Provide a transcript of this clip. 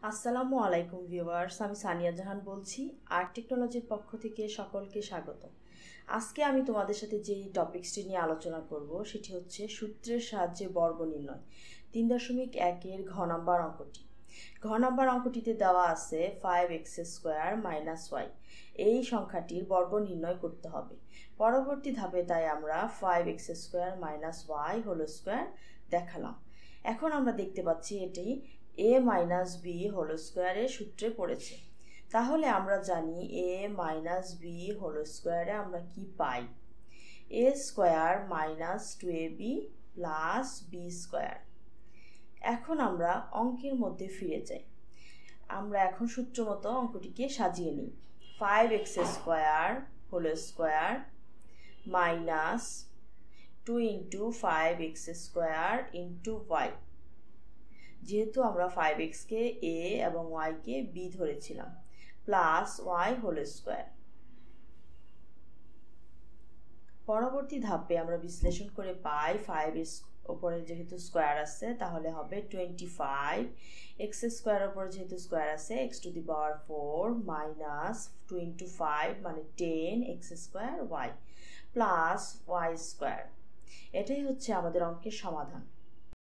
আসসালামু আলাইকুম ভিউয়ার্স, আমি সানিয়া জাহান বলছি। আর্ক টেকনোলজির পক্ষ থেকে সকলকে স্বাগত। আজকে আমি তোমাদের সাথে যেই টপিকসটি নিয়ে আলোচনা করব সেটি হচ্ছে সূত্রের সাহায্যে বর্গ নির্ণয়। ৩.১-এর ঘ নাম্বার অঙ্কটি। ঘ নাম্বার অঙ্কটিতে দেওয়া আছে 5x² - y। এই সংখ্যাটির বর্গ নির্ণয় করতে হবে। পরবর্তী ধাপে তাই আমরা 5x² - y² দেখালাম। এখন আমরা দেখতে পাচ্ছি এটি a - b হোল স্কোয়ারের সূত্রে পড়েছে। তাহলে আমরা জানি a - b হোল স্কোয়ারে আমরা কি পাই? a² - 2ab + b square. এখন আমরা অঙ্কের মধ্যে ফিরে যাই। আমরা এখন সূত্র মতো অঙ্কটিকে সাজিয়ে নিই। 5x² whole square minus 2 × 5x² × y। যেহেতু আমরা 5x কে a এবং y কে b ধরেছিলাম, প্লাস y হোল স্কোয়ার। পরবর্তী ধাপে আমরা বিশ্লেষণ করে পাই 5 এর উপরে যেহেতু স্কোয়ার আছে তাহলে হবে 25, x² উপরে যেহেতু স্কোয়ার আছে x⁴ মাইনাস 2 × 5 মানে 10 x² y plus y square. এটাই হচ্ছে আমাদের অঙ্কের সমাধান।